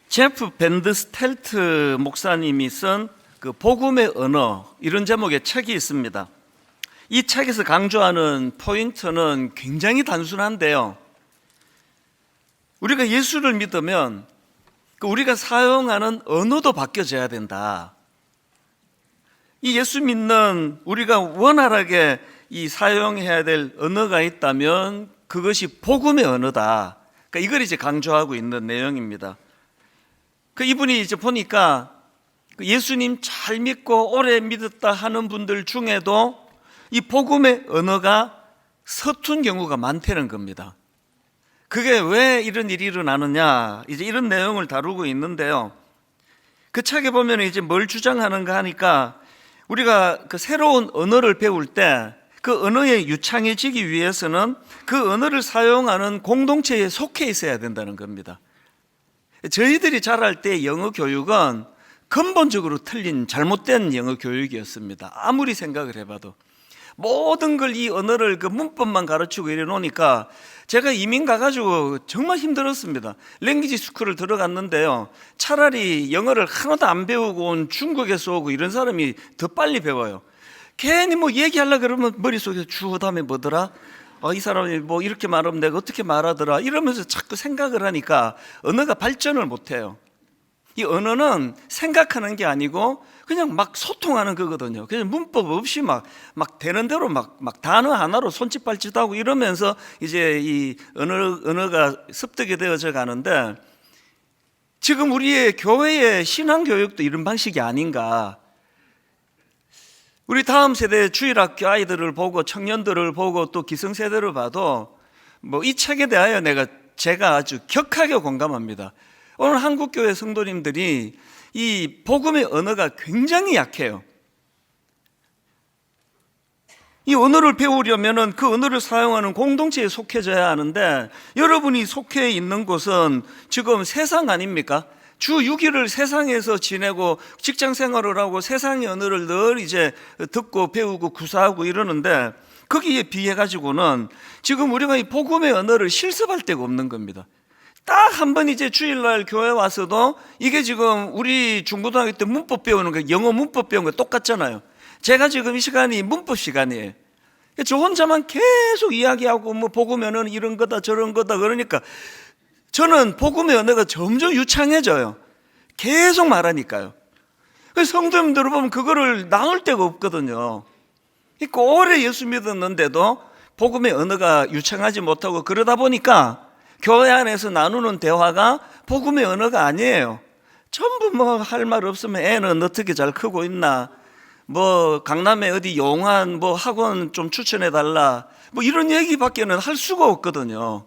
제프 밴드 스텔트 목사님이 쓴 그 복음의 언어, 이런 제목의 책이 있습니다. 이 책에서 강조하는 포인트는 굉장히 단순한데요, 우리가 예수를 믿으면 우리가 사용하는 언어도 바뀌어져야 된다. 이 예수 믿는 우리가 원활하게 이 사용해야 될 언어가 있다면 그것이 복음의 언어다. 그러니까 이걸 이제 강조하고 있는 내용입니다. 이분이 이제 보니까 예수님 잘 믿고 오래 믿었다 하는 분들 중에도 이 복음의 언어가 서툰 경우가 많다는 겁니다. 그게 왜 이런 일이 일어나느냐, 이제 이런 내용을 다루고 있는데요. 그 책에 보면 이제 뭘 주장하는가 하니까, 우리가 그 새로운 언어를 배울 때 그 언어에 유창해지기 위해서는 그 언어를 사용하는 공동체에 속해 있어야 된다는 겁니다. 저희들이 자랄 때 영어 교육은 근본적으로 틀린 잘못된 영어 교육이었습니다. 아무리 생각을 해봐도 모든 걸 이 언어를 그 문법만 가르치고 이래 놓으니까 제가 이민 가가지고 정말 힘들었습니다. 랭귀지 스쿨을 들어갔는데요, 차라리 영어를 하나도 안 배우고 온 중국에서 오고 이런 사람이 더 빨리 배워요. 괜히 뭐 얘기하려고 그러면 머릿속에 주 다음에 뭐더라? 이 사람이 뭐 이렇게 말하면 내가 어떻게 말하더라? 이러면서 자꾸 생각을 하니까 언어가 발전을 못해요. 이 언어는 생각하는 게 아니고 그냥 막 소통하는 거거든요. 그냥 문법 없이 막 되는 대로 막 단어 하나로 손짓 발짓하고 이러면서 이제 이 언어가 습득이 되어져 가는데, 지금 우리의 교회의 신앙교육도 이런 방식이 아닌가. 우리 다음 세대 주일학교 아이들을 보고 청년들을 보고 또 기성세대를 봐도 뭐 이 책에 대하여 제가 아주 격하게 공감합니다. 오늘 한국교회 성도님들이 이 복음의 언어가 굉장히 약해요. 이 언어를 배우려면 그 언어를 사용하는 공동체에 속해져야 하는데, 여러분이 속해 있는 곳은 지금 세상 아닙니까? 주 6일을 세상에서 지내고 직장 생활을 하고 세상의 언어를 늘 이제 듣고 배우고 구사하고 이러는데, 거기에 비해 가지고는 지금 우리가 이 복음의 언어를 실습할 데가 없는 겁니다. 딱 한 번 이제 주일날 교회 와서도 이게 지금 우리 중고등학교 때 문법 배우는 거, 영어 문법 배우는 거 똑같잖아요. 제가 지금 이 시간이 문법 시간이에요. 저 혼자만 계속 이야기하고 뭐 복음의 언어는 이런 거다 저런 거다 그러니까 저는 복음의 언어가 점점 유창해져요. 계속 말하니까요. 그래서 성도님들 보면 그거를 나눌 데가 없거든요. 오래 예수 믿었는데도 복음의 언어가 유창하지 못하고, 그러다 보니까 교회 안에서 나누는 대화가 복음의 언어가 아니에요. 전부 뭐 할 말 없으면 애는 어떻게 잘 크고 있나, 뭐 강남에 어디 용한 뭐 학원 좀 추천해 달라, 뭐 이런 얘기밖에는 할 수가 없거든요.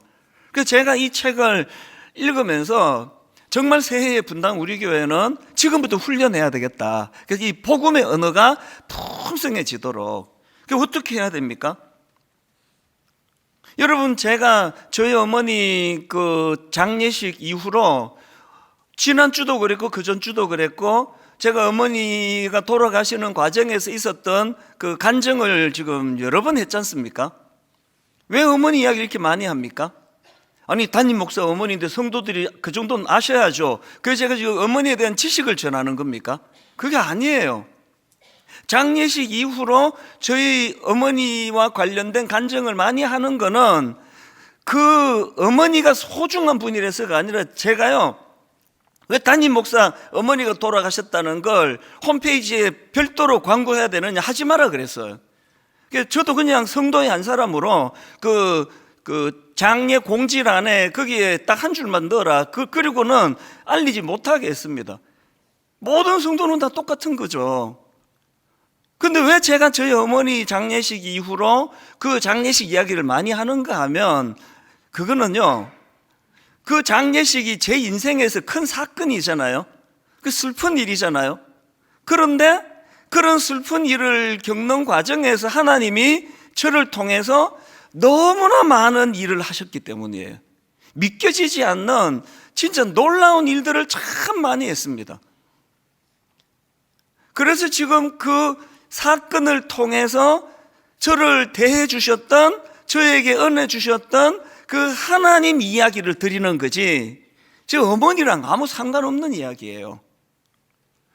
그래서 제가 이 책을 읽으면서 정말 새해의 분당 우리 교회는 지금부터 훈련해야 되겠다. 그래서 이 복음의 언어가 풍성해지도록 어떻게 해야 됩니까? 여러분, 제가 저희 어머니 그 장례식 이후로 지난주도 그랬고 그전주도 그랬고 제가 어머니가 돌아가시는 과정에서 있었던 그 간증을 지금 여러 번 했지 않습니까? 왜 어머니 이야기를 이렇게 많이 합니까? 아니, 담임 목사 어머니인데 성도들이 그 정도는 아셔야죠. 그래서 제가 지금 어머니에 대한 지식을 전하는 겁니까? 그게 아니에요. 장례식 이후로 저희 어머니와 관련된 간증을 많이 하는 거는 그 어머니가 소중한 분이라서가 아니라, 제가요, 왜 담임 목사 어머니가 돌아가셨다는 걸 홈페이지에 별도로 광고해야 되느냐, 하지 마라 그랬어요. 저도 그냥 성도의 한 사람으로 그 장례 공지란에 거기에 딱 한 줄만 넣어라. 그리고는 알리지 못하게 했습니다. 모든 성도는 다 똑같은 거죠. 근데 왜 제가 저희 어머니 장례식 이후로 그 장례식 이야기를 많이 하는가 하면, 그거는요, 그 장례식이 제 인생에서 큰 사건이잖아요. 그 슬픈 일이잖아요. 그런데 그런 슬픈 일을 겪는 과정에서 하나님이 저를 통해서 너무나 많은 일을 하셨기 때문이에요. 믿겨지지 않는 진짜 놀라운 일들을 참 많이 했습니다. 그래서 지금 그 사건을 통해서 저를 대해 주셨던, 저에게 은혜 주셨던 그 하나님 이야기를 드리는 거지, 저 어머니랑 아무 상관없는 이야기예요.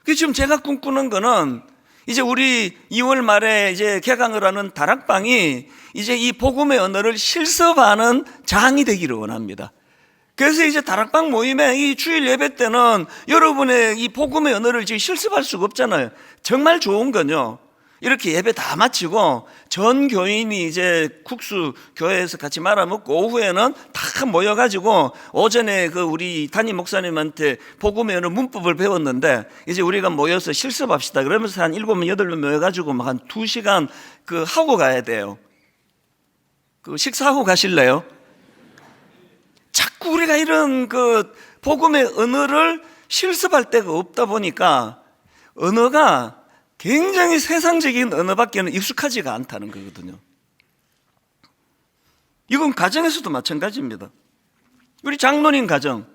그래서 지금 제가 꿈꾸는 거는 이제 우리 2월 말에 이제 개강을 하는 다락방이 이제 이 복음의 언어를 실습하는 장이 되기를 원합니다. 그래서 이제 다락방 모임에 이 주일 예배 때는 여러분의 이 복음의 언어를 지금 실습할 수가 없잖아요. 정말 좋은 건요, 이렇게 예배 다 마치고 전 교인이 이제 국수 교회에서 같이 말아 먹고 오후에는 다 모여가지고 오전에 그 우리 담임 목사님한테 복음의 언어 문법을 배웠는데 이제 우리가 모여서 실습합시다. 그러면서 한 7명, 8명 모여가지고 막 한 2시간 그 하고 가야 돼요. 그 식사하고 가실래요? 자꾸 우리가 이런 그 복음의 언어를 실습할 데가 없다 보니까 언어가 굉장히 세상적인 언어밖에는 익숙하지가 않다는 거거든요. 이건 가정에서도 마찬가지입니다. 우리 장로님 가정,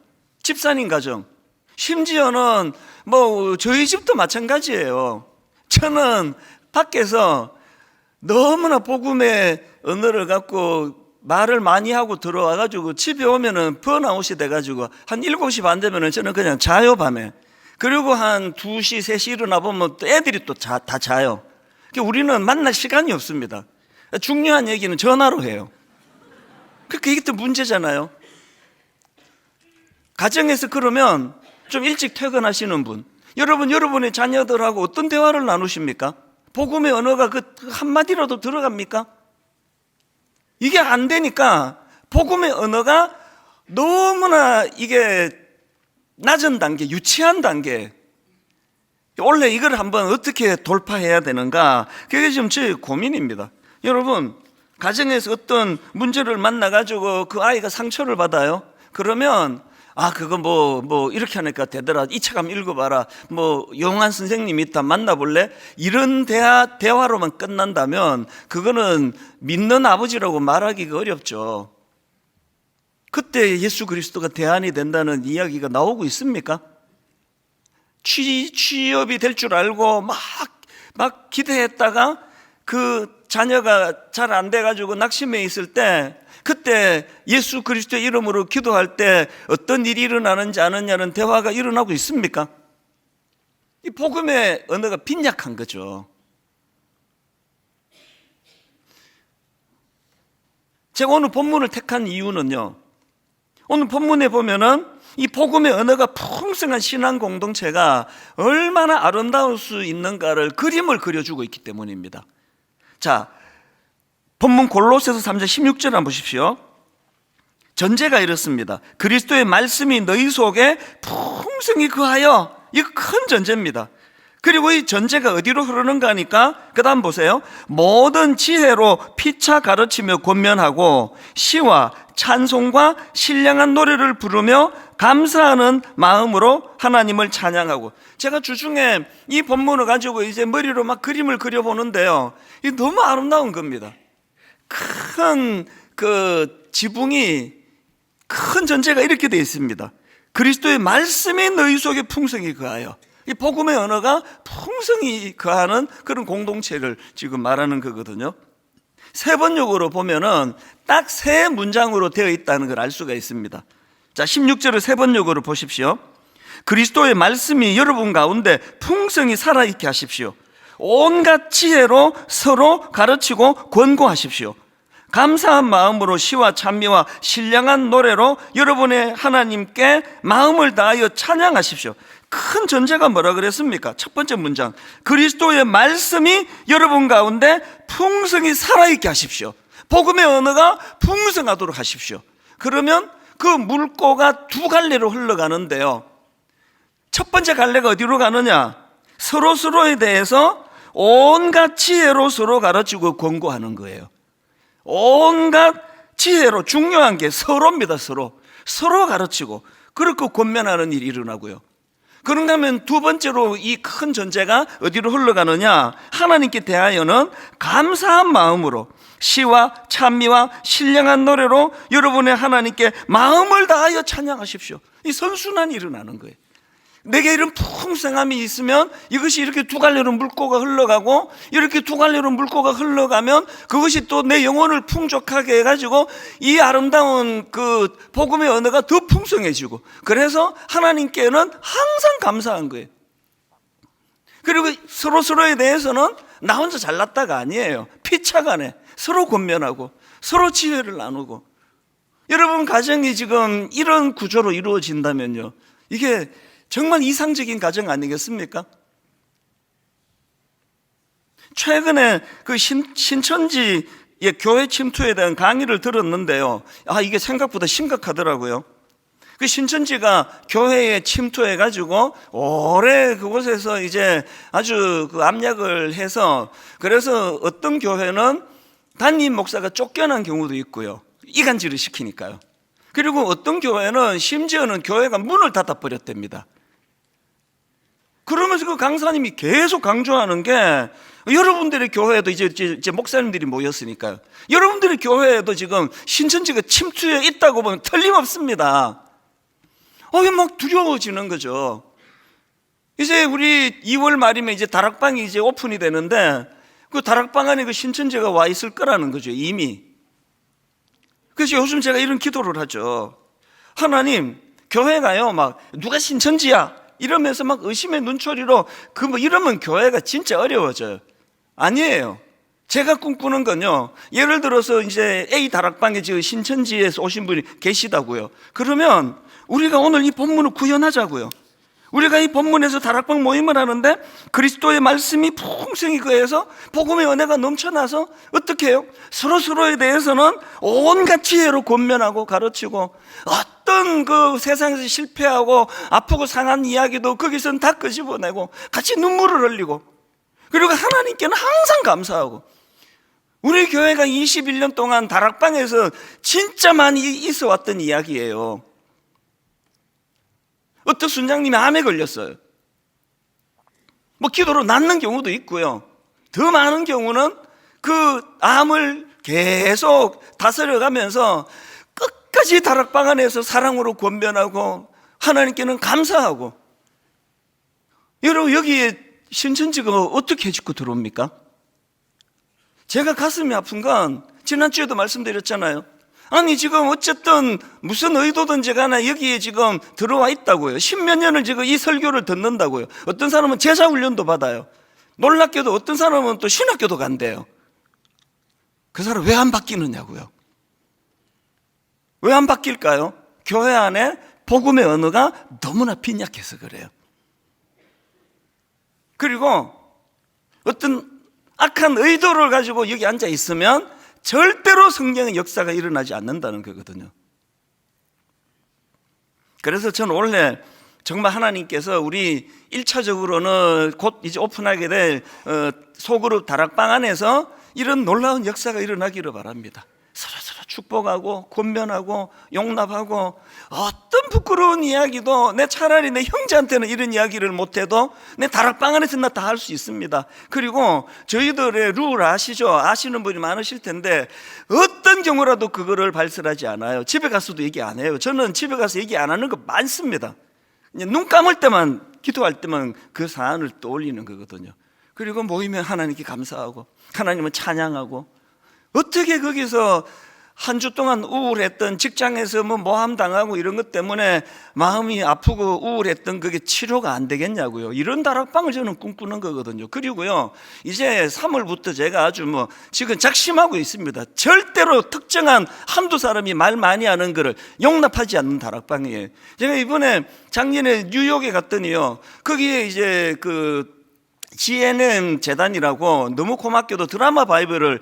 집사님 가정, 심지어는 뭐 저희 집도 마찬가지예요. 저는 밖에서 너무나 복음의 언어를 갖고 말을 많이 하고 들어와가지고 집에 오면은 번아웃이 돼가지고 한 7시 반 되면은 저는 그냥 자요, 밤에. 그리고 한 2시, 3시 일어나 보면 또 애들이 또 다 자요. 그러니까 우리는 만날 시간이 없습니다. 중요한 얘기는 전화로 해요. 그러니까 이게 또 문제잖아요. 가정에서 그러면 좀 일찍 퇴근하시는 분, 여러분의 자녀들하고 어떤 대화를 나누십니까? 복음의 언어가 그 한마디라도 들어갑니까? 이게 안 되니까 복음의 언어가 너무나 이게 낮은 단계, 유치한 단계. 원래 이걸 한번 어떻게 돌파해야 되는가? 그게 지금 제 고민입니다. 여러분, 가정에서 어떤 문제를 만나가지고 그 아이가 상처를 받아요. 그러면 그거 뭐 이렇게 하니까 되더라. 이 책 한번 읽어봐라. 뭐 용한 선생님이 있다, 만나볼래? 이런 대화로만 끝난다면 그거는 믿는 아버지라고 말하기가 어렵죠. 그때 예수 그리스도가 대안이 된다는 이야기가 나오고 있습니까? 취업이 될 줄 알고 막 기대했다가 그 자녀가 잘 안 돼가지고 낙심해 있을 때, 그때 예수 그리스도의 이름으로 기도할 때 어떤 일이 일어나는지 아느냐는 대화가 일어나고 있습니까? 이 복음의 언어가 빈약한 거죠. 제가 오늘 본문을 택한 이유는요, 오늘 본문에 보면은 이 복음의 언어가 풍성한 신앙 공동체가 얼마나 아름다울 수 있는가를 그림을 그려주고 있기 때문입니다. 자, 본문 골로새서 3장 16절 한번 보십시오. 전제가 이렇습니다. 그리스도의 말씀이 너희 속에 풍성히 거하여. 이거 큰 전제입니다. 그리고 이 전제가 어디로 흐르는가 하니까 그 다음 보세요. 모든 지혜로 피차 가르치며 권면하고 시와 찬송과 신령한 노래를 부르며 감사하는 마음으로 하나님을 찬양하고. 제가 주중에 이 본문을 가지고 이제 머리로 막 그림을 그려보는데요, 이 너무 아름다운 겁니다. 큰 그 지붕이, 큰 전제가 이렇게 되어 있습니다. 그리스도의 말씀이 너희 속에 풍성히 거하여. 이 복음의 언어가 풍성히 거하는 그런 공동체를 지금 말하는 거거든요. 세 번역으로 보면은 딱 3문장으로 되어 있다는 걸 알 수가 있습니다. 자, 16절을 세 번역으로 보십시오. 그리스도의 말씀이 여러분 가운데 풍성히 살아있게 하십시오. 온갖 지혜로 서로 가르치고 권고하십시오. 감사한 마음으로 시와 찬미와 신령한 노래로 여러분의 하나님께 마음을 다하여 찬양하십시오. 큰 전제가 뭐라 그랬습니까? 첫 번째 문장, 그리스도의 말씀이 여러분 가운데 풍성히 살아있게 하십시오. 복음의 언어가 풍성하도록 하십시오. 그러면 그 물꼬가 2갈래로 흘러가는데요, 첫 번째 갈래가 어디로 가느냐? 서로에 대해서 온갖 지혜로 서로 가르치고 권고하는 거예요. 온갖 지혜로, 중요한 게 서로입니다. 서로 가르치고 그렇게 권면하는 일이 일어나고요. 그런가 하면 두 번째로 이 큰 전제가 어디로 흘러가느냐? 하나님께 대하여는 감사한 마음으로 시와 찬미와 신령한 노래로 여러분의 하나님께 마음을 다하여 찬양하십시오. 이 선순환이 일어나는 거예요. 내게 이런 풍성함이 있으면 이것이 이렇게 2갈래로 물꼬가 흘러가고, 이렇게 2갈래로 물꼬가 흘러가면 그것이 또 내 영혼을 풍족하게 해가지고 이 아름다운 그 복음의 언어가 더 풍성해지고, 그래서 하나님께는 항상 감사한 거예요. 그리고 서로에 대해서는 나 혼자 잘났다가 아니에요. 피차간에 서로 권면하고 서로 지혜를 나누고. 여러분 가정이 지금 이런 구조로 이루어진다면요, 이게 정말 이상적인 가정 아니겠습니까? 최근에 그 신천지의 교회 침투에 대한 강의를 들었는데요, 이게 생각보다 심각하더라고요. 그 신천지가 교회에 침투해가지고 오래 그곳에서 이제 아주 그 압력을 해서, 그래서 어떤 교회는 담임 목사가 쫓겨난 경우도 있고요. 이간질을 시키니까요. 그리고 어떤 교회는 심지어는 교회가 문을 닫아버렸답니다. 그러면서 그 강사님이 계속 강조하는 게, 여러분들의 교회에도 이제 목사님들이 모였으니까요, 여러분들의 교회에도 지금 신천지가 침투해 있다고 보면 틀림없습니다. 막 두려워지는 거죠. 이제 우리 2월 말이면 이제 다락방이 이제 오픈이 되는데, 그 다락방 안에 그 신천지가 와 있을 거라는 거죠, 이미. 그래서 요즘 제가 이런 기도를 하죠. 하나님, 교회가요, 막 누가 신천지야 이러면서 막 의심의 눈초리로 이러면 교회가 진짜 어려워져요. 아니에요. 제가 꿈꾸는 건요, 예를 들어서 이제 A 다락방에 지금 신천지에서 오신 분이 계시다고요. 그러면 우리가 오늘 이 본문을 구현하자고요. 우리가 이 본문에서 다락방 모임을 하는데 그리스도의 말씀이 풍성히 거해서 복음의 은혜가 넘쳐나서 어떻게 해요? 서로에 대해서는 온갖 지혜로 권면하고 가르치고, 어떤 그 세상에서 실패하고 아프고 상한 이야기도 거기서는 다 끄집어내고 같이 눈물을 흘리고, 그리고 하나님께는 항상 감사하고. 우리 교회가 21년 동안 다락방에서 진짜 많이 있어 왔던 이야기예요. 어떤 순장님이 암에 걸렸어요. 기도로 낫는 경우도 있고요, 더 많은 경우는 그 암을 계속 다스려가면서 끝까지 다락방 안에서 사랑으로 권면하고 하나님께는 감사하고. 여러분, 여기에 신천지가 어떻게 짓고 들어옵니까? 제가 가슴이 아픈 건 지난주에도 말씀드렸잖아요. 아니 지금 어쨌든 무슨 의도든지 간에 여기에 지금 들어와 있다고요. 10몇 년을 지금 이 설교를 듣는다고요. 어떤 사람은 제자 훈련도 받아요. 놀랍게도 어떤 사람은 또 신학교도 간대요. 그 사람 왜 안 바뀌느냐고요. 왜 안 바뀔까요? 교회 안에 복음의 언어가 너무나 빈약해서 그래요. 그리고 어떤 악한 의도를 가지고 여기 앉아 있으면 절대로 성령의 역사가 일어나지 않는다는 거거든요. 그래서 저는 원래 정말 하나님께서 우리 1차적으로는 곧 이제 오픈하게 될 소그룹 다락방 안에서 이런 놀라운 역사가 일어나기를 바랍니다. 서로 축복하고 권면하고 용납하고, 어떤 부끄러운 이야기도 차라리 내 형제한테는 이런 이야기를 못해도 내 다락방 안에서 나 다 할 수 있습니다. 그리고 저희들의 룰 아시죠? 아시는 분이 많으실 텐데 어떤 경우라도 그거를 발설하지 않아요. 집에 가서도 얘기 안 해요. 저는 집에 가서 얘기 안 하는 거 많습니다. 눈 감을 때만, 기도할 때만 그 사안을 떠올리는 거거든요. 그리고 모이면 하나님께 감사하고 하나님을 찬양하고. 어떻게 거기서 한 주 동안 우울했던, 직장에서 모함당하고 이런 것 때문에 마음이 아프고 우울했던 그게 치료가 안 되겠냐고요. 이런 다락방을 저는 꿈꾸는 거거든요. 그리고요, 이제 3월부터 제가 아주 지금 작심하고 있습니다. 절대로 특정한 한두 사람이 말 많이 하는 거를 용납하지 않는 다락방이에요. 제가 이번에 작년에 뉴욕에 갔더니요, 거기에 이제 그 GNM 재단이라고 너무 고맙게도 드라마 바이블을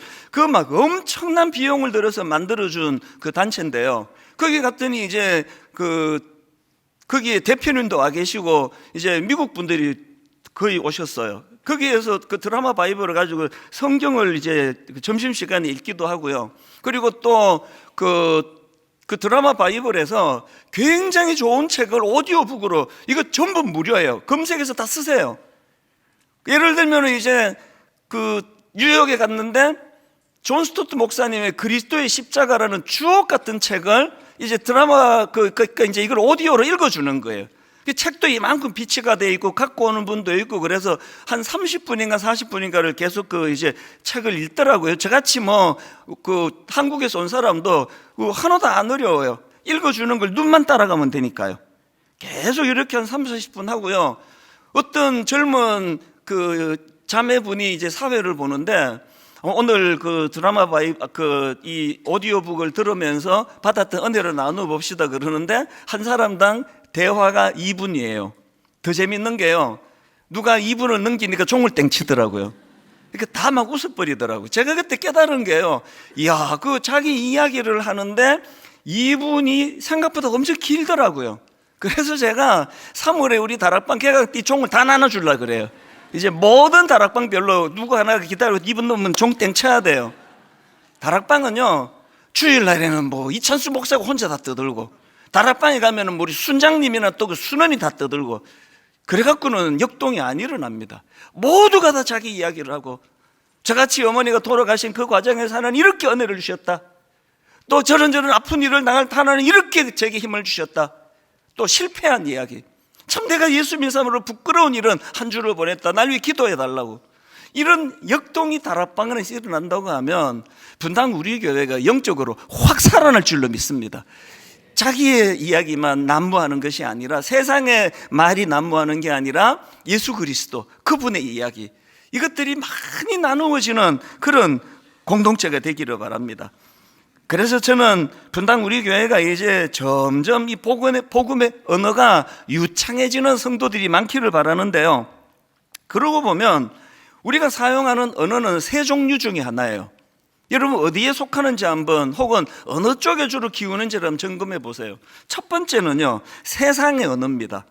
엄청난 비용을 들여서 만들어준 그 단체인데요. 거기 갔더니 이제 거기에 대표님도 와 계시고 이제 미국 분들이 거의 오셨어요. 거기에서 그 드라마 바이블을 가지고 성경을 이제 점심시간에 읽기도 하고요. 그리고 또 그 드라마 바이블에서 굉장히 좋은 책을 오디오북으로, 이거 전부 무료예요. 검색해서 다 쓰세요. 예를 들면 이제 뉴욕에 갔는데 존 스토트 목사님의 그리스도의 십자가라는 주옥 같은 책을 이제 드라마 이제 이걸 오디오로 읽어주는 거예요. 그 책도 이만큼 비치가 돼 있고 갖고 오는 분도 있고, 그래서 한 30분인가 40분인가를 계속 이제 책을 읽더라고요. 저같이 한국에서 온 사람도 하나도 안 어려워요. 읽어주는 걸 눈만 따라가면 되니까요. 계속 이렇게 한 30-40분 하고요. 어떤 젊은 그 자매분이 이제 사회를 보는데 오늘 그 드라마 이 오디오북을 들으면서 받았던 은혜를 나눠봅시다 그러는데 한 사람당 대화가 2분이에요. 더 재밌는 게요. 누가 2분을 넘기니까 종을 땡 치더라고요. 그러니까 다 막 웃어버리더라고요. 제가 그때 깨달은 게요. 이야, 그 자기 이야기를 하는데 2분이 생각보다 엄청 길더라고요. 그래서 제가 3월에 우리 다락방 개각띠 종을 다 나눠주려고 그래요. 이제 모든 다락방별로 누구 하나 기다리고 2분 넘으면 종 땡 쳐야 돼요. 다락방은요, 주일날에는 뭐 이찬수 목사가 혼자 다 떠들고, 다락방에 가면은 우리 순장님이나 또 그 순원이 다 떠들고, 그래갖고는 역동이 안 일어납니다. 모두가 다 자기 이야기를 하고, 저같이 어머니가 돌아가신 그 과정에서 하나님 이렇게 은혜를 주셨다. 또 저런 아픈 일을 당할 하나님 이렇게 제게 힘을 주셨다. 또 실패한 이야기. 참 내가 예수 믿는 사람으로 부끄러운 일은 한 주를 보냈다. 날 위해 기도해 달라고. 이런 역동이 다락방에서 일어난다고 하면 분당 우리 교회가 영적으로 확 살아날 줄로 믿습니다. 자기의 이야기만 난무하는 것이 아니라, 세상의 말이 난무하는 게 아니라 예수 그리스도 그분의 이야기, 이것들이 많이 나누어지는 그런 공동체가 되기를 바랍니다. 그래서 저는 분당 우리 교회가 이제 점점 이 복음의 언어가 유창해지는 성도들이 많기를 바라는데요. 그러고 보면 우리가 사용하는 언어는 세 종류 중에 하나예요. 여러분 어디에 속하는지 한번, 혹은 어느 쪽에 주로 기우는지를 한번 점검해 보세요. 첫 번째는요, 세상의 언어입니다.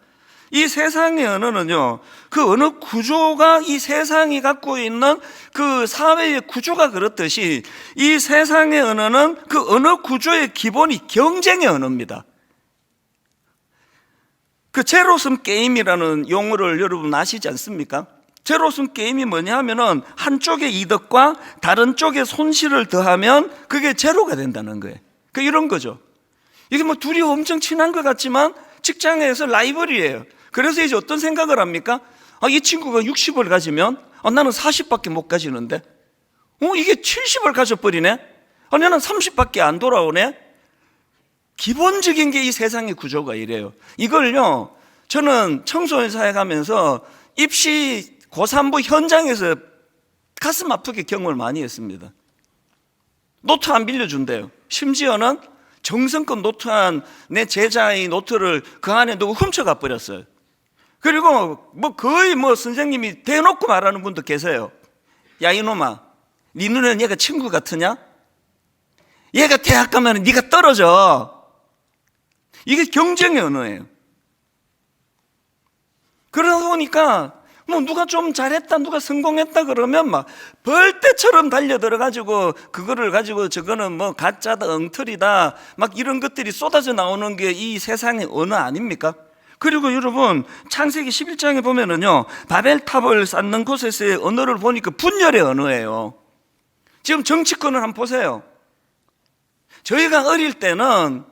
이 세상의 언어는요, 그 언어 구조가 이 세상이 갖고 있는 그 사회의 구조가 그렇듯이, 이 세상의 언어는 그 언어 구조의 기본이 경쟁의 언어입니다. 그 제로섬 게임이라는 용어를 여러분 아시지 않습니까? 제로섬 게임이 뭐냐 하면은 한쪽의 이득과 다른 쪽의 손실을 더하면 그게 제로가 된다는 거예요. 그 이런 거죠. 이게 뭐 둘이 엄청 친한 것 같지만 직장에서 라이벌이에요. 그래서 이제 어떤 생각을 합니까? 이 친구가 60을 가지면 나는 40밖에 못 가지는데, 이게 70을 가져버리네? 나는 30밖에 안 돌아오네? 기본적인 게 이 세상의 구조가 이래요. 이걸요, 저는 청소년 사회 가면서 입시 고3부 현장에서 가슴 아프게 경험을 많이 했습니다. 노트 안 빌려준대요. 심지어는 정성껏 노트한 내 제자의 노트를 그 안에 누구 훔쳐가 버렸어요. 그리고 거의 선생님이 대놓고 말하는 분도 계세요. 야 이놈아, 네 눈에는 얘가 친구 같으냐? 얘가 대학 가면 네가 떨어져. 이게 경쟁의 언어예요. 그러다 보니까 누가 좀 잘했다, 누가 성공했다 그러면 막 벌떼처럼 달려들어가지고 그거를 가지고 저거는 가짜다, 엉터리다, 막 이런 것들이 쏟아져 나오는 게 이 세상의 언어 아닙니까? 그리고 여러분 창세기 11장에 보면은요, 바벨탑을 쌓는 곳에서의 언어를 보니까 분열의 언어예요. 지금 정치권을 한번 보세요. 저희가 어릴 때는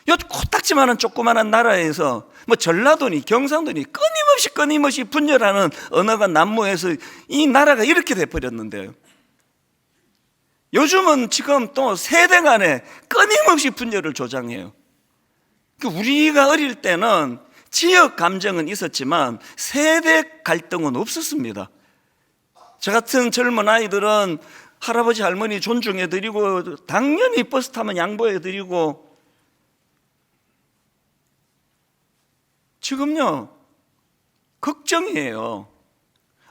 요 코딱지만한 조그만한 나라에서 전라도니 경상도니 끊임없이 분열하는 언어가 난무해서 이 나라가 이렇게 돼버렸는데요. 요즘은 지금 또 세대 간에 끊임없이 분열을 조장해요. 우리가 어릴 때는 지역 감정은 있었지만 세대 갈등은 없었습니다. 저 같은 젊은 아이들은 할아버지 할머니 존중해드리고 당연히 버스 타면 양보해드리고, 지금요 걱정이에요.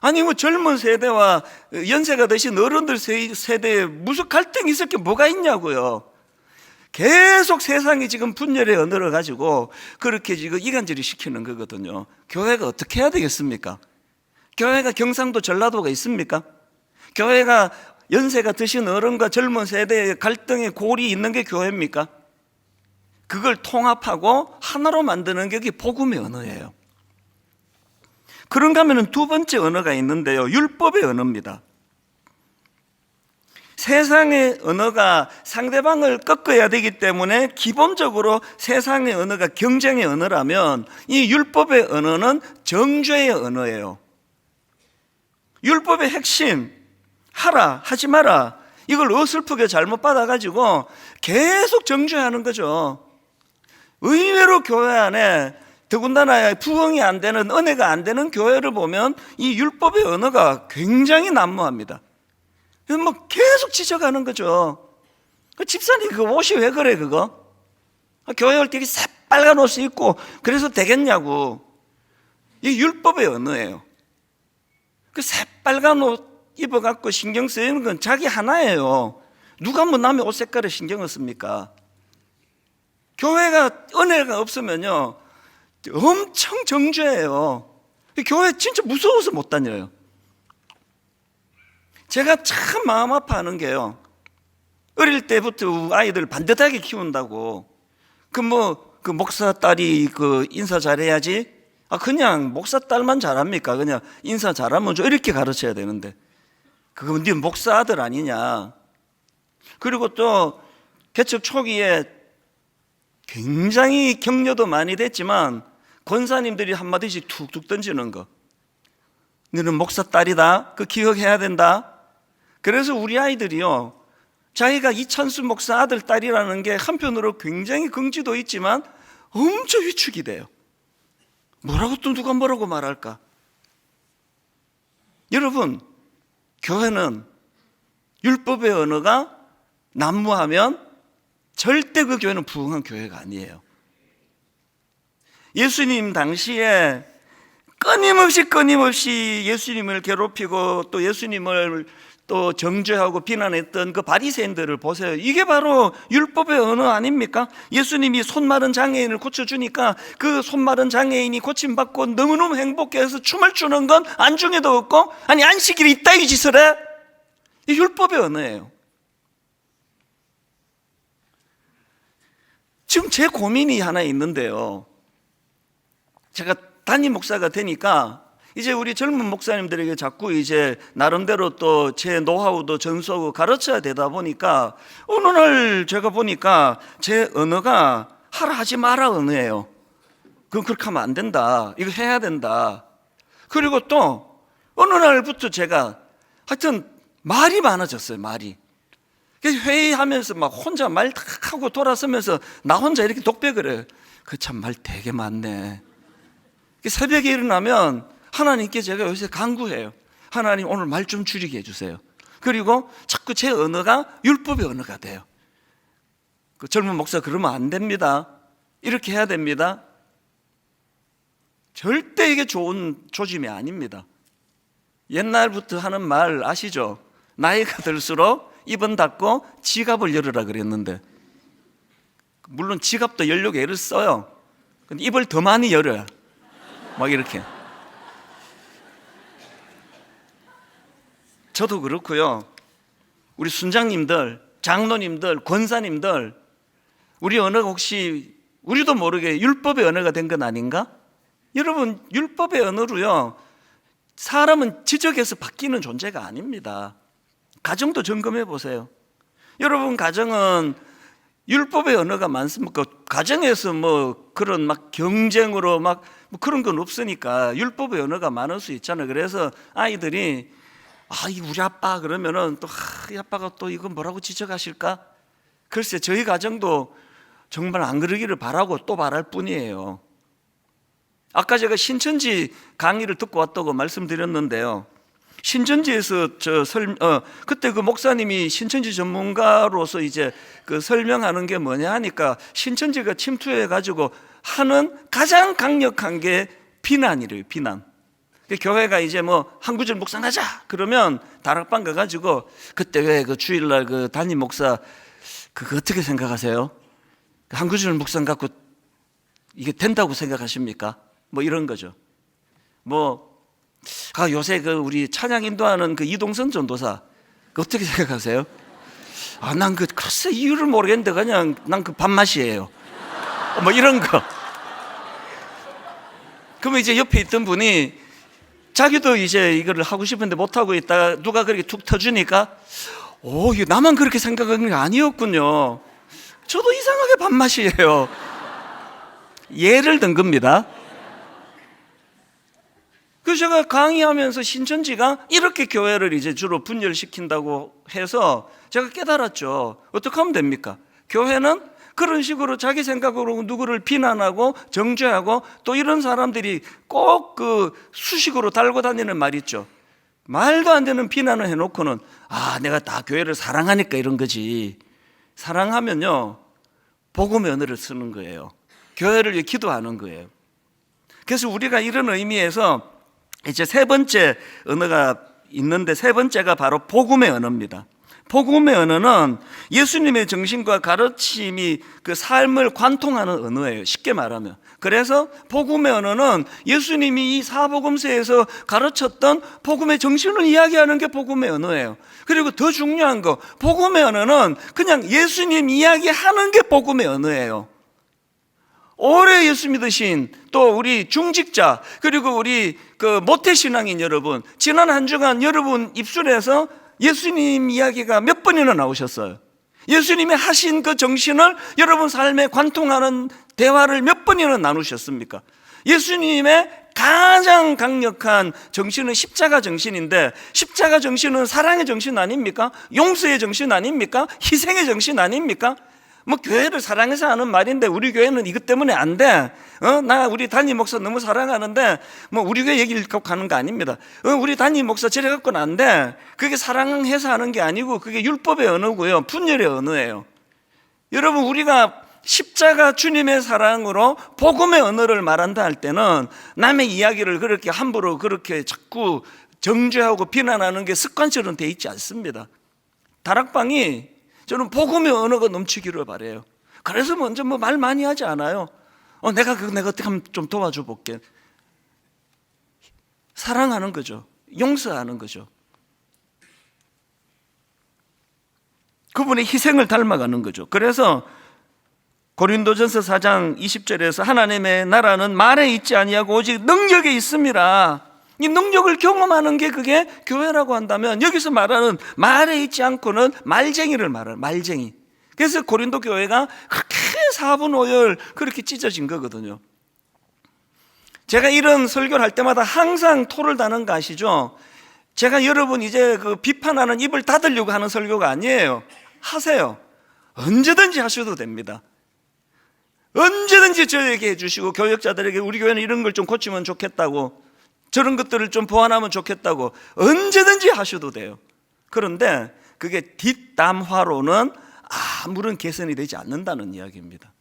아니 젊은 세대와 연세가 드신 어른들 세대에 무슨 갈등이 있을 게 뭐가 있냐고요. 계속 세상이 지금 분열의 언어를 가지고 그렇게 지금 이간질이 시키는 거거든요. 교회가 어떻게 해야 되겠습니까? 교회가 경상도 전라도가 있습니까? 교회가 연세가 드신 어른과 젊은 세대의 갈등의 골이 있는 게 교회입니까? 그걸 통합하고 하나로 만드는 게 복음의 언어예요. 그런가 하면 두 번째 언어가 있는데요, 율법의 언어입니다. 세상의 언어가 상대방을 꺾어야 되기 때문에 기본적으로 세상의 언어가 경쟁의 언어라면, 이 율법의 언어는 정죄의 언어예요. 율법의 핵심, 하라 하지 마라, 이걸 어설프게 잘못 받아가지고 계속 정죄하는 거죠. 의외로 교회 안에 더군다나 부흥이 안 되는, 은혜가 안 되는 교회를 보면 이 율법의 언어가 굉장히 난무합니다. 그래서 뭐 계속 지적하는 거죠. 그 집사님 그 옷이 왜 그래 그거? 교회 올 때 새빨간 옷을 입고 그래서 되겠냐고. 이 율법의 언어예요. 그 새빨간 옷 입어갖고 신경 쓰이는 건 자기 하나예요. 누가 뭐 남의 옷 색깔에 신경을 씁니까? 교회가 은혜가 없으면요 엄청 정죄예요. 교회 진짜 무서워서 못 다녀요. 제가 참 마음 아파하는 게요, 어릴 때부터 아이들 반듯하게 키운다고 그 목사 딸이 그 인사 잘해야지, 그냥 목사 딸만 잘합니까? 그냥 인사 잘하면 좀 이렇게 가르쳐야 되는데 그거 네 목사 아들 아니냐. 그리고 또 개척 초기에 굉장히 격려도 많이 됐지만 권사님들이 한마디씩 툭툭 던지는 거, 너는 목사 딸이다, 그 기억해야 된다. 그래서 우리 아이들이요, 자기가 이찬수 목사 아들 딸이라는 게 한편으로 굉장히 긍지도 있지만 엄청 위축이 돼요. 뭐라고 또 누가 뭐라고 말할까? 여러분, 교회는 율법의 언어가 난무하면 절대 그 교회는 부흥한 교회가 아니에요. 예수님 당시에 끊임없이 예수님을 괴롭히고 또 예수님을 또 정죄하고 비난했던 그 바리새인들을 보세요. 이게 바로 율법의 언어 아닙니까? 예수님이 손 마른 장애인을 고쳐주니까 그 손 마른 장애인이 고침받고 너무너무 행복해서 춤을 추는 건 안중에도 없고, 아니 안식일에 이따위 짓을 해? 이 율법의 언어예요. 지금 제 고민이 하나 있는데요, 제가 담임 목사가 되니까 이제 우리 젊은 목사님들에게 자꾸 이제 나름대로 또 제 노하우도 전수하고 가르쳐야 되다 보니까 어느 날 제가 보니까 제 언어가 하라 하지 마라 언어예요. 그건 그렇게 하면 안 된다, 이거 해야 된다. 그리고 또 어느 날부터 제가 하여튼 말이 많아졌어요. 말이. 회의하면서 막 혼자 말 탁 하고 돌아서면서 나 혼자 이렇게 독백을 해요. 그 참 말 되게 많네. 새벽에 일어나면 하나님께 제가 요새 간구해요. 하나님 오늘 말 좀 줄이게 해주세요. 그리고 자꾸 제 언어가 율법의 언어가 돼요. 그 젊은 목사 그러면 안 됩니다, 이렇게 해야 됩니다. 절대 이게 좋은 조짐이 아닙니다. 옛날부터 하는 말 아시죠? 나이가 들수록 입은 닫고 지갑을 열으라 그랬는데, 물론 지갑도 열려고 애를 써요. 근데 입을 더 많이 열어요. 막 이렇게. 저도 그렇고요, 우리 순장님들, 장로님들, 권사님들, 우리 언어가 혹시 우리도 모르게 율법의 언어가 된 건 아닌가? 여러분, 율법의 언어로요 사람은 지적해서 바뀌는 존재가 아닙니다. 가정도 점검해 보세요. 여러분 가정은 율법의 언어가 많습니까? 가정에서 뭐 그런 막 경쟁으로 막 뭐 그런 건 없으니까 율법의 언어가 많을 수 있잖아요. 그래서 아이들이 이 우리 아빠 그러면은 또 이 아빠가 또 이거 뭐라고 지적하실까? 글쎄 저희 가정도 정말 안 그러기를 바라고 또 바랄 뿐이에요. 아까 제가 신천지 강의를 듣고 왔다고 말씀드렸는데요, 신천지에서 그때 그 목사님이 신천지 전문가로서 이제 그 설명하는 게 뭐냐 하니까 신천지가 침투해 가지고 하는 가장 강력한 게 비난이래요. 비난. 교회가 이제 뭐 한 구절 묵상하자 그러면 다락방 가가지고 그때 왜 그 주일날 그 담임 목사 그거 어떻게 생각하세요? 한 구절 묵상 갖고 이게 된다고 생각하십니까? 뭐 이런 거죠. 요새 그 우리 찬양 인도하는 그 이동선 전도사 그 어떻게 생각하세요? 난 그 글쎄 이유를 모르겠는데 그냥 난 그 밥맛이에요. 뭐 이런 거. 그러면 이제 옆에 있던 분이 자기도 이제 이거를 하고 싶은데 못 하고 있다가 누가 그렇게 툭 터주니까 이거 나만 그렇게 생각하는 게 아니었군요. 저도 이상하게 밥맛이에요. 예를 든 겁니다. 그래서 제가 강의하면서 신천지가 이렇게 교회를 이제 주로 분열시킨다고 해서 제가 깨달았죠. 어떻게 하면 됩니까? 교회는 그런 식으로 자기 생각으로 누구를 비난하고 정죄하고, 또 이런 사람들이 꼭 그 수식으로 달고 다니는 말 있죠. 말도 안 되는 비난을 해놓고는 내가 다 교회를 사랑하니까 이런 거지. 사랑하면요, 복음의 언어를 쓰는 거예요. 교회를 위해 기도하는 거예요. 그래서 우리가 이런 의미에서 이제 세 번째 언어가 있는데, 세 번째가 바로 복음의 언어입니다. 복음의 언어는 예수님의 정신과 가르침이 그 삶을 관통하는 언어예요. 쉽게 말하면. 그래서 복음의 언어는 예수님이 이 사복음서에서 가르쳤던 복음의 정신을 이야기하는 게 복음의 언어예요. 그리고 더 중요한 거, 복음의 언어는 그냥 예수님 이야기하는 게 복음의 언어예요. 오래 예수 믿으신 또 우리 중직자, 그리고 우리 그 모태신앙인 여러분, 지난 한 주간 여러분 입술에서 예수님 이야기가 몇 번이나 나오셨어요. 예수님이 하신 그 정신을 여러분 삶에 관통하는 대화를 몇 번이나 나누셨습니까? 예수님의 가장 강력한 정신은 십자가 정신인데, 십자가 정신은 사랑의 정신 아닙니까? 용서의 정신 아닙니까? 희생의 정신 아닙니까? 뭐 교회를 사랑해서 하는 말인데 우리 교회는 이것 때문에 안 돼. 나 우리 담임 목사 너무 사랑하는데 뭐 우리 교회 얘기를 갖고 가는 거 아닙니다. 우리 담임 목사 저래 갖고는 안 돼. 그게 사랑해서 하는 게 아니고 그게 율법의 언어고요, 분열의 언어예요. 여러분, 우리가 십자가 주님의 사랑으로 복음의 언어를 말한다 할 때는 남의 이야기를 그렇게 함부로 그렇게 자꾸 정죄하고 비난하는 게 습관처럼 돼 있지 않습니다. 다락방이 저는 복음의 언어가 넘치기를 바라요. 그래서 먼저 뭐 말 많이 하지 않아요. 내가 어떻게 하면 좀 도와줘 볼게. 사랑하는 거죠. 용서하는 거죠. 그분의 희생을 닮아가는 거죠. 그래서 고린도전서 4장 20절에서 하나님의 나라는 말에 있지 아니하고 오직 능력에 있습니다. 이 능력을 경험하는 게 그게 교회라고 한다면, 여기서 말하는 말에 있지 않고는 말쟁이를 말해요. 말쟁이. 그래서 고린도 교회가 그렇게 사분오열 그렇게 찢어진 거거든요. 제가 이런 설교를 할 때마다 항상 토를 다는 거 아시죠? 제가 여러분 이제 그 비판하는 입을 닫으려고 하는 설교가 아니에요. 하세요. 언제든지 하셔도 됩니다. 언제든지 저에게 해주시고, 교역자들에게 우리 교회는 이런 걸 좀 고치면 좋겠다고, 저런 것들을 좀 보완하면 좋겠다고 언제든지 하셔도 돼요. 그런데 그게 뒷담화로는 아무런 개선이 되지 않는다는 이야기입니다.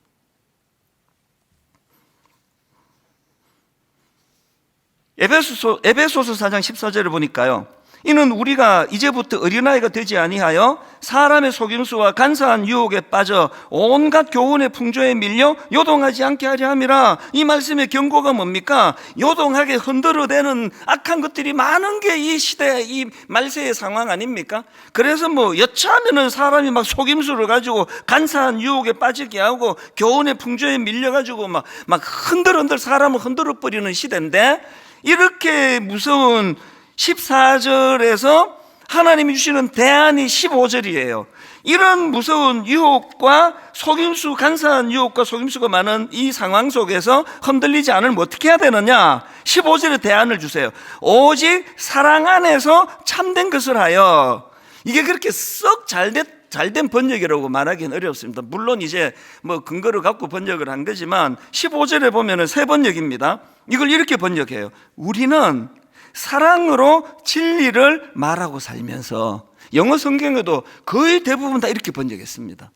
에베소서 4장 14절을 보니까요, 이는 우리가 이제부터 어린아이가 되지 아니하여 사람의 속임수와 간사한 유혹에 빠져 온갖 교훈의 풍조에 밀려 요동하지 않게 하려 함이라. 이 말씀의 경고가 뭡니까? 요동하게 흔들어대는 악한 것들이 많은 게 이 시대, 이 말세의 상황 아닙니까? 그래서 뭐 여차하면은 사람이 막 속임수를 가지고 간사한 유혹에 빠지게 하고 교훈의 풍조에 밀려가지고 막 흔들흔들 사람을 흔들어 버리는 시대인데, 이렇게 무서운 14절에서 하나님이 주시는 대안이 15절이에요. 이런 무서운 유혹과 속임수, 간사한 유혹과 속임수가 많은 이 상황 속에서 흔들리지 않으면 어떻게 해야 되느냐? 15절에 대안을 주세요. 오직 사랑 안에서 참된 것을 하여. 이게 그렇게 썩 잘된 번역이라고 말하기는 어렵습니다. 물론 이제 뭐 근거를 갖고 번역을 한 거지만 15절에 보면은 새 번역입니다. 이걸 이렇게 번역해요. 우리는 사랑으로 진리를 말하고 살면서. 영어 성경에도 거의 대부분 다 이렇게 번역했습니다.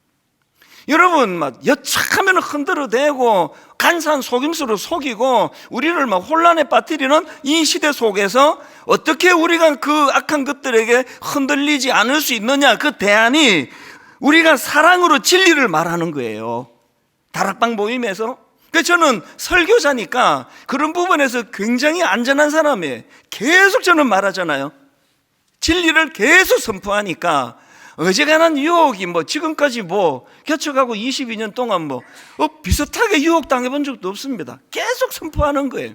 여러분, 막 여차하면 흔들어대고 간사한 속임수로 속이고 우리를 막 혼란에 빠뜨리는 이 시대 속에서 어떻게 우리가 그 악한 것들에게 흔들리지 않을 수 있느냐? 그 대안이 우리가 사랑으로 진리를 말하는 거예요. 다락방 모임에서. 그래서 저는 설교자니까 그런 부분에서 굉장히 안전한 사람이에요. 계속 저는 말하잖아요. 진리를 계속 선포하니까 어지간한 유혹이 뭐 지금까지 뭐 개척하고 22년 동안 뭐 비슷하게 유혹 당해본 적도 없습니다. 계속 선포하는 거예요.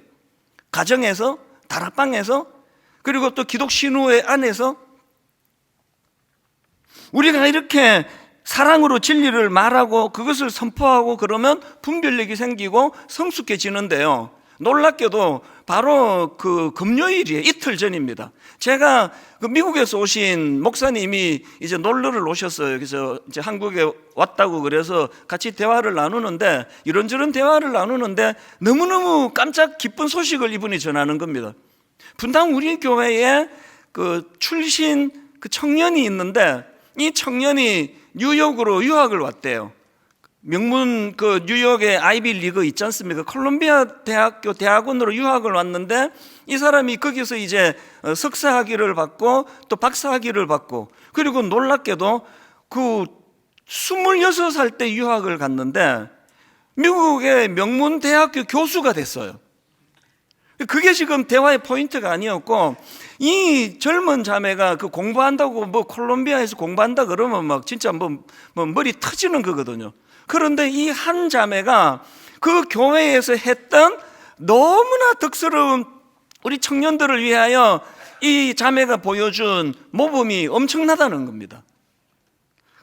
가정에서, 다락방에서, 그리고 또 기독 신우회 안에서 우리가 이렇게 사랑으로 진리를 말하고 그것을 선포하고 그러면 분별력이 생기고 성숙해지는데요, 놀랍게도 바로 그 금요일이에요. 이틀 전입니다. 제가 그 미국에서 오신 목사님이 이제 놀러를 오셨어요. 그래서 이제 한국에 왔다고 그래서 같이 대화를 나누는데, 이런저런 대화를 나누는데 너무너무 깜짝 기쁜 소식을 이분이 전하는 겁니다. 분당 우리 교회에 그 출신 그 청년이 있는데, 이 청년이 뉴욕으로 유학을 왔대요. 명문 그 뉴욕의 아이비 리그 있지 않습니까? 콜롬비아 대학교 대학원으로 유학을 왔는데, 이 사람이 거기서 이제 석사 학위를 받고 또 박사 학위를 받고, 그리고 놀랍게도 그 26살 때 유학을 갔는데 미국의 명문 대학교 교수가 됐어요. 그게 지금 대화의 포인트가 아니었고, 이 젊은 자매가 그 공부한다고 뭐 콜롬비아에서 공부한다 그러면 막 진짜 뭐 머리 터지는 거거든요. 그런데 이 한 자매가 그 교회에서 했던 너무나 덕스러운 우리 청년들을 위하여 이 자매가 보여준 모범이 엄청나다는 겁니다.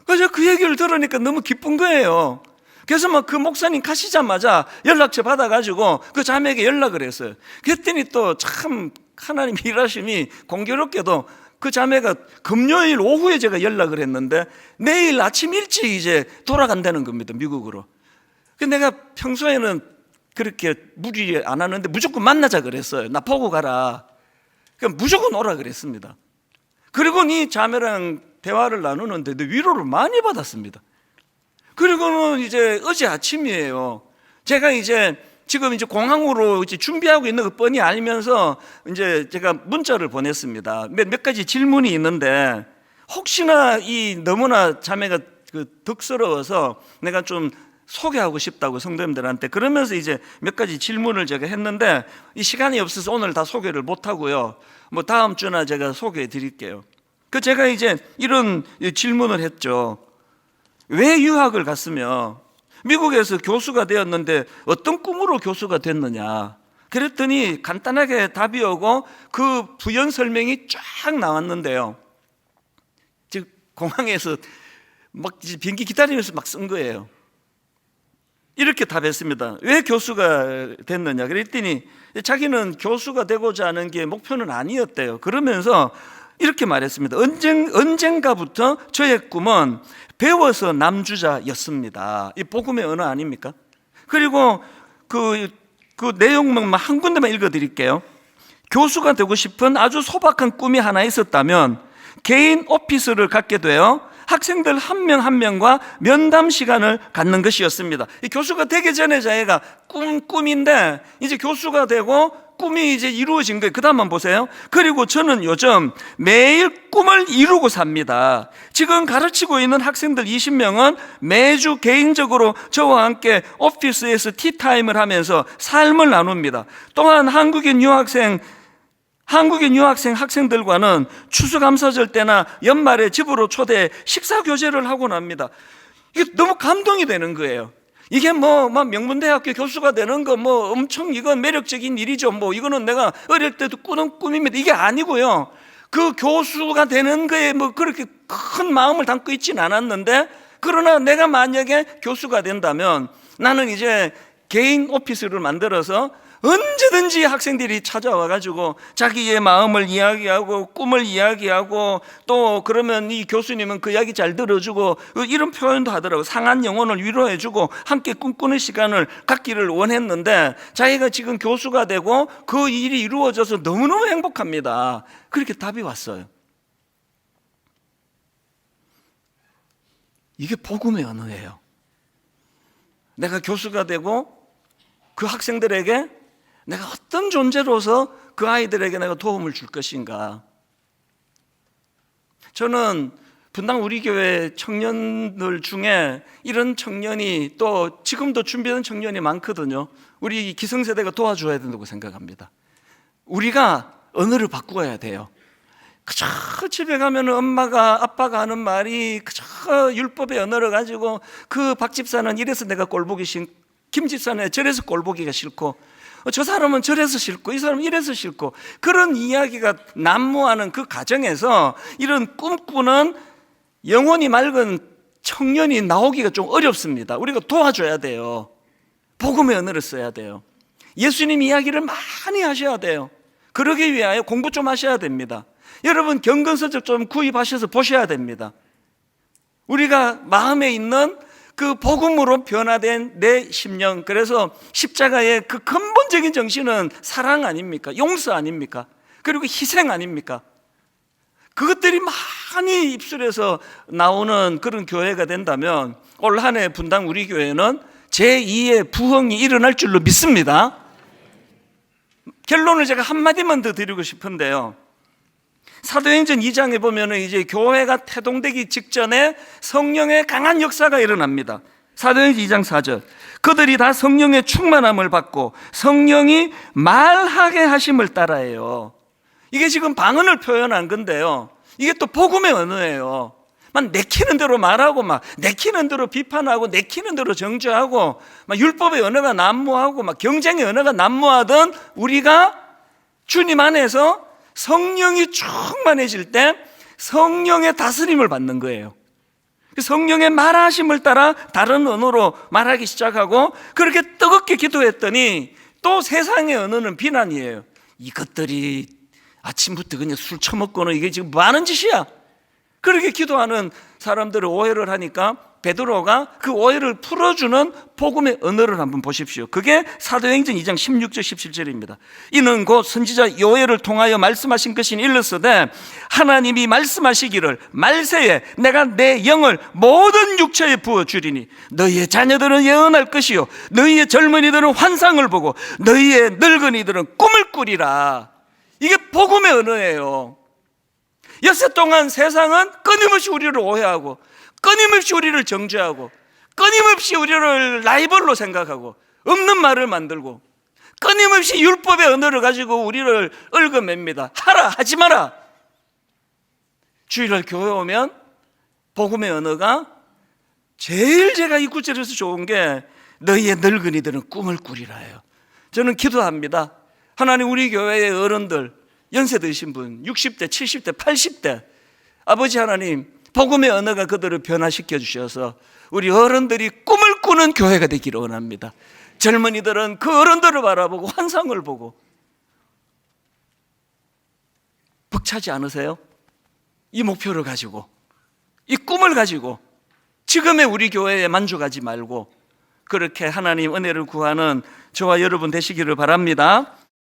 그래서 그 얘기를 들으니까 너무 기쁜 거예요. 그래서 막 그 목사님 가시자마자 연락처 받아가지고 그 자매에게 연락을 했어요. 그랬더니 또 참 하나님 일하심이 공교롭게도 그 자매가 금요일 오후에 제가 연락을 했는데 내일 아침 일찍 이제 돌아간다는 겁니다, 미국으로. 내가 평소에는 그렇게 무리 안 하는데 무조건 만나자 그랬어요. 나 보고 가라. 그럼 무조건 오라 그랬습니다. 그리고 이 자매랑 대화를 나누는데 위로를 많이 받았습니다. 그리고는 이제 어제 아침이에요. 제가 이제 지금 이제 공항으로 이제 준비하고 있는 거 뻔히 알면서 이제 제가 문자를 보냈습니다. 몇 가지 질문이 있는데, 혹시나 이 너무나 자매가 그 덕스러워서 내가 좀 소개하고 싶다고 성도님들한테, 그러면서 이제 몇 가지 질문을 제가 했는데 이 시간이 없어서 오늘 다 소개를 못 하고요. 뭐 다음 주나 제가 소개해 드릴게요. 그 제가 이제 이런 질문을 했죠. 왜 유학을 갔으며 미국에서 교수가 되었는데 어떤 꿈으로 교수가 됐느냐. 그랬더니 간단하게 답이 오고 그 부연 설명이 쫙 나왔는데요. 즉 공항에서 막 비행기 기다리면서 막 쓴 거예요. 이렇게 답했습니다. 왜 교수가 됐느냐. 그랬더니 자기는 교수가 되고자 하는 게 목표는 아니었대요. 그러면서 이렇게 말했습니다. 언젠가부터 저의 꿈은 배워서 남주자였습니다. 이 복음의 언어 아닙니까? 그리고 그 내용만 한 군데만 읽어드릴게요. 교수가 되고 싶은 아주 소박한 꿈이 하나 있었다면 개인 오피스를 갖게 되어 학생들 한 명 한 명과 면담 시간을 갖는 것이었습니다. 이 교수가 되기 전에 자기가 꿈인데 이제 교수가 되고 꿈이 이제 이루어진 거예요. 그 다음만 보세요. 그리고 저는 요즘 매일 꿈을 이루고 삽니다. 지금 가르치고 있는 학생들 20명은 매주 개인적으로 저와 함께 오피스에서 티타임을 하면서 삶을 나눕니다. 또한 한국인 유학생 학생들과는 추수감사절 때나 연말에 집으로 초대해 식사 교제를 하곤 합니다. 이게 너무 감동이 되는 거예요. 이게 뭐 명문대학교 교수가 되는 거 뭐 엄청 이건 매력적인 일이죠. 뭐 이거는 내가 어릴 때도 꾸는 꿈입니다. 이게 아니고요. 그 교수가 되는 거에 뭐 그렇게 큰 마음을 담고 있지는 않았는데, 그러나 내가 만약에 교수가 된다면 나는 이제 개인 오피스를 만들어서 언제든지 학생들이 찾아와가지고 자기의 마음을 이야기하고 꿈을 이야기하고, 또 그러면 이 교수님은 그 이야기 잘 들어주고 이런 표현도 하더라고요. 상한 영혼을 위로해주고 함께 꿈꾸는 시간을 갖기를 원했는데 자기가 지금 교수가 되고 그 일이 이루어져서 너무너무 행복합니다. 그렇게 답이 왔어요. 이게 복음의 언어예요. 내가 교수가 되고 그 학생들에게 내가 어떤 존재로서 그 아이들에게 내가 도움을 줄 것인가. 저는 분당 우리 교회 청년들 중에 이런 청년이 또 지금도 준비하는 청년이 많거든요. 우리 기성세대가 도와줘야 된다고 생각합니다. 우리가 언어를 바꾸어야 돼요. 그저 집에 가면 엄마가 아빠가 하는 말이 그저 율법의 언어를 가지고 그 박 집사는 이래서 내가 꼴보기 싫고, 김 집사는 저래서 꼴보기가 싫고, 저 사람은 저래서 싫고, 이 사람은 이래서 싫고, 그런 이야기가 난무하는 그 가정에서 이런 꿈꾸는 영혼이 맑은 청년이 나오기가 좀 어렵습니다. 우리가 도와줘야 돼요. 복음의 언어를 써야 돼요. 예수님 이야기를 많이 하셔야 돼요. 그러기 위하여 공부 좀 하셔야 됩니다. 여러분 경건서적 좀 구입하셔서 보셔야 됩니다. 우리가 마음에 있는 그 복음으로 변화된 내 심령, 그래서 십자가의 그 근본적인 정신은 사랑 아닙니까? 용서 아닙니까? 그리고 희생 아닙니까? 그것들이 많이 입술에서 나오는 그런 교회가 된다면 올 한 해 분당 우리 교회는 제2의 부흥이 일어날 줄로 믿습니다. 결론을 제가 한마디만 더 드리고 싶은데요, 사도행전 2장에 보면은 이제 교회가 태동되기 직전에 성령의 강한 역사가 일어납니다. 사도행전 2장 4절. 그들이 다 성령의 충만함을 받고 성령이 말하게 하심을 따라해요. 이게 지금 방언을 표현한 건데요, 이게 또 복음의 언어예요. 막 내키는 대로 말하고, 막 내키는 대로 비판하고, 내키는 대로 정죄하고, 막 율법의 언어가 난무하고, 막 경쟁의 언어가 난무하던 우리가 주님 안에서 성령이 충만해질 때 성령의 다스림을 받는 거예요. 성령의 말하심을 따라 다른 언어로 말하기 시작하고, 그렇게 뜨겁게 기도했더니 또 세상의 언어는 비난이에요. 이것들이 아침부터 그냥 술 처먹고는 이게 지금 뭐 하는 짓이야? 그렇게 기도하는 사람들을 오해를 하니까 베드로가 그 오해를 풀어주는 복음의 언어를 한번 보십시오. 그게 사도행전 2장 16절 17절입니다. 이는 곧 선지자 요엘을 통하여 말씀하신 것인 일렀으되 하나님이 말씀하시기를 말세에 내가 내 영을 모든 육체에 부어주리니 너희의 자녀들은 예언할 것이요 너희의 젊은이들은 환상을 보고 너희의 늙은이들은 꿈을 꾸리라. 이게 복음의 언어예요. 역사 동안 세상은 끊임없이 우리를 오해하고, 끊임없이 우리를 정죄하고, 끊임없이 우리를 라이벌로 생각하고, 없는 말을 만들고, 끊임없이 율법의 언어를 가지고 우리를 얽어맵니다. 하라, 하지 마라. 주일날 교회 오면 복음의 언어가 제일 제가 이 구절에서 좋은 게 너희의 늙은이들은 꿈을 꾸리라예요. 저는 기도합니다. 하나님, 우리 교회의 어른들, 연세 드신 분, 60대, 70대, 80대, 아버지 하나님, 복음의 언어가 그들을 변화시켜 주셔서 우리 어른들이 꿈을 꾸는 교회가 되기를 원합니다. 젊은이들은 그 어른들을 바라보고 환상을 보고. 벅차지 않으세요? 이 목표를 가지고, 이 꿈을 가지고 지금의 우리 교회에 만족하지 말고 그렇게 하나님 은혜를 구하는 저와 여러분 되시기를 바랍니다.